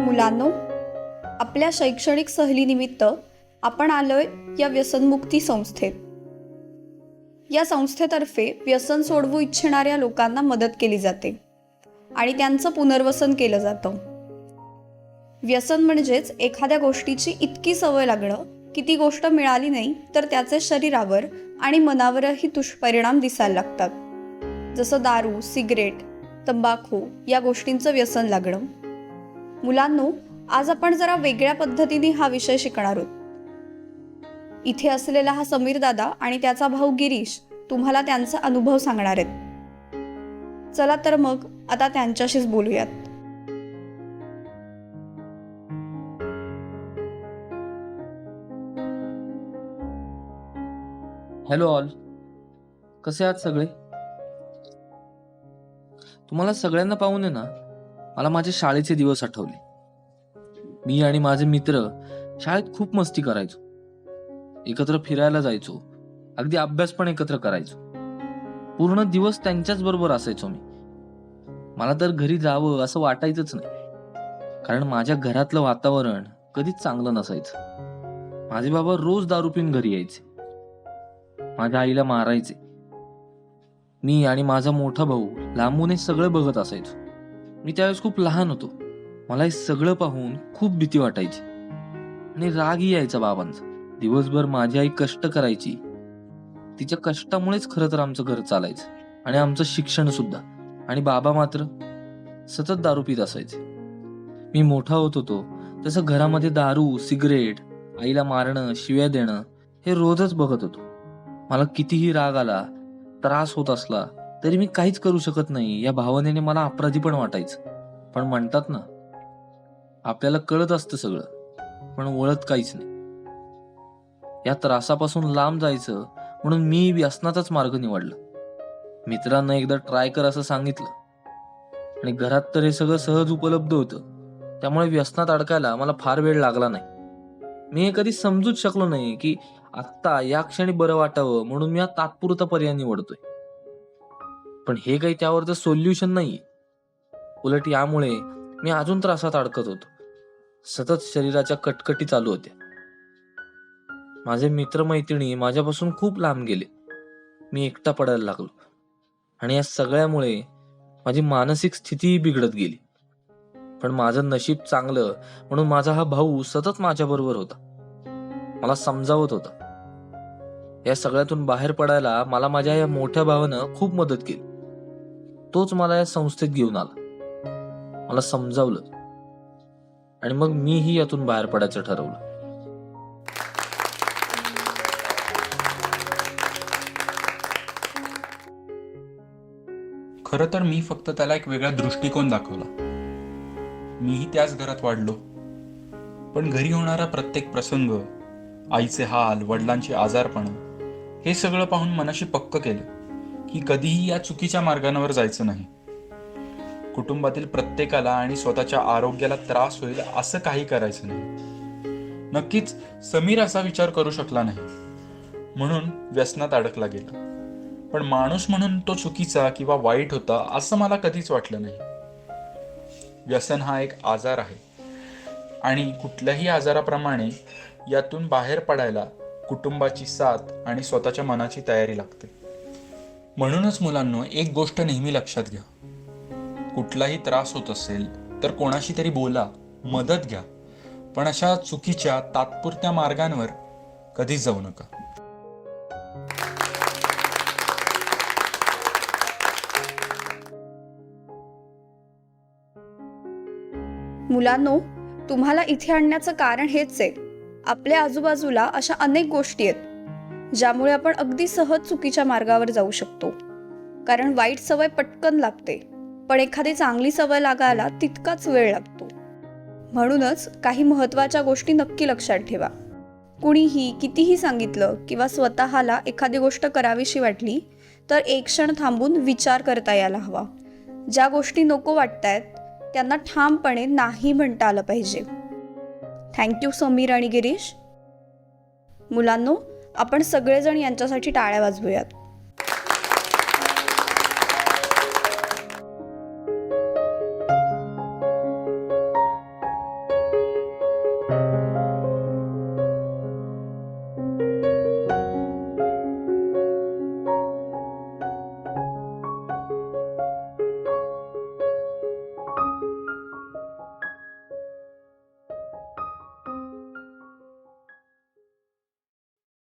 मुलांनो, आपल्या शैक्षणिक सहलीनिमित्त आपण आलोय या व्यसनमुक्ती संस्थेत. या संस्थेतर्फे व्यसन सोडवू इच्छिणाऱ्या लोकांना मदत केली जाते आणि त्यांचं पुनर्वसन केलं जातं. व्यसन म्हणजेच एखाद्या गोष्टीची इतकी सवय लागणं की ती गोष्ट मिळाली नाही तर त्याचे शरीरावर आणि मनावरही दुष्परिणाम दिसायला लागतात. जसं दारू, सिगरेट, तंबाखू या गोष्टींचं व्यसन लागणं. मुलांनो, आज आपण जरा वेगळ्या पद्धतीने हा विषय शिकणार आहोत. इथे असलेला हा समीर दादा आणि त्याचा भाऊ गिरीश तुम्हाला त्यांचा अनुभव सांगणार आहेत. चला तर मग आता त्यांच्याशीच बोलूयात. हॅलो ऑल, कसे आहात सगळे? तुम्हाला सगळ्यांना पाहून आहे ना, मला माझे शाळेचे दिवस आठवले. मी आणि माझे मित्र शाळेत खूप मस्ती करायचो, एकत्र फिरायला जायचो, अगदी अभ्यास पण एकत्र करायचो. पूर्ण दिवस त्यांच्याच बरोबर असायचो मी. मला तर घरी जावं असं वाटायचंच नाही, कारण माझ्या घरातलं वातावरण कधीच चांगलं नसायचं. माझे बाबा रोज दारू पिऊन घरी यायचे, माझ्या आईला मारायचे. मी आणि माझा मोठा भाऊ लांबून हे सगळं बघत असायचो. मी त्यावेळेस खूप लहान होतो. मला हे सगळं पाहून खूप भीती वाटायची आणि रागही यायचा बाबांचा. दिवसभर माझी आई कष्ट करायची, तिच्या कष्टामुळेच खरं तर आमचं घर चालायचं आणि आमचं शिक्षण सुद्धा. आणि बाबा मात्र सतत दारू पित असायचे. मी मोठा होत होतो तसं घरामध्ये दारू, सिगरेट, आईला मारणं, शिव्या देणं हे रोजच बघत होतो. मला कितीही राग आला, त्रास होत असला तरी मी काहीच करू शकत नाही या भावनेने मला अपराधी पण वाटायचं. पण म्हणतात ना, आपल्याला कळत असतं सगळं पण वळत काहीच नाही. या त्रासापासून लांब जायचं म्हणून मी व्यसनाचाच मार्ग निवडला. मित्रांना एकदा ट्राय कर असं सांगितलं आणि घरात तर हे सगळं सहज उपलब्ध होतं, त्यामुळे व्यसनात अडकायला मला फार वेळ लागला नाही. मी हे कधी समजूच शकलो नाही की आत्ता या क्षणी बरं वाटावं म्हणून मी हा तात्पुरता पर्याय निवडतोय. पण हे काही त्यावरचं सोल्युशन नाहीये. उलट यामुळे मी अजून त्रासात अडकत होतो. सतत शरीराच्या कटकटी चालू होत्या. माझे मित्रमैत्रिणी माझ्यापासून खूप लांब गेले. मी एकटा पडायला लागलो आणि या सगळ्यामुळे माझी मानसिक स्थितीही बिघडत गेली. पण माझं नशीब चांगलं म्हणून माझा हा भाऊ सतत माझ्या बरोबर होता, मला समजावत होता. या सगळ्यातून बाहेर पडायला मला माझ्या या मोठ्या भावानं खूप मदत केली. तोच मला या संस्थेत घेऊन आला, मला समजावलं आणि मग मीही यातून बाहेर पडायचं ठरवलं. खरं तर मी फक्त त्याला एक वेगळा दृष्टिकोन दाखवला. मीही त्याच घरात वाढलो, पण घरी होणारा प्रत्येक प्रसंग, आईचे हाल, वडिलांची आजारपण, हे सगळं पाहून मनाशी पक्क केलं की कधीही या चुकीच्या मार्गांवर जायचं नाही. कुटुंबातील प्रत्येकाला आणि स्वतःच्या आरोग्याला त्रास होईल असं काही करायचं नाही. नक्कीच समीर असा विचार करू शकला नाही, म्हणून व्यसनात अडकला गेला. पण माणूस म्हणून तो चुकीचा किंवा वाईट होता असं मला कधीच वाटलं नाही. व्यसन हा एक आजार आहे आणि कुठल्याही आजाराप्रमाणे यातून बाहेर पडायला कुटुंबाची साथ आणि स्वतःच्या मनाची तयारी लागते. म्हणूनच मुलांनो, एक गोष्ट नेहमी लक्षात घ्या. कुठलाही त्रास होत असेल तर कोणाशी तरी बोला, मदत घ्या, पण अशा चुकीच्या तात्पुरत्या मार्गांवर कधीच जाऊ नका. मुलांनो, तुम्हाला इथे आणण्याचं कारण हेच आहे. आपल्या आजूबाजूला अशा अनेक गोष्टी आहेत ज्यामुळे आपण अगदी सहज चुकीच्या मार्गावर जाऊ शकतो. कारण वाईट सवय पटकन लागते, पण एखादी चांगली सवय लागायला तितकाच वेळ लागतो. म्हणूनच काही महत्त्वाच्या गोष्टी नक्की लक्षात ठेवा. कुणीही कितीही सांगितलं किंवा स्वतःला एखादी गोष्ट करावीशी वाटली तर एक क्षण थांबून विचार करता यायला हवा. ज्या गोष्टी नको वाटतायत त्यांना ठामपणे नाही म्हणता आलं पाहिजे. थँक्यू समीर आणि गिरीश. मुलांनो, आपण सगळेजण यांच्यासाठी टाळ्या वाजवूयात.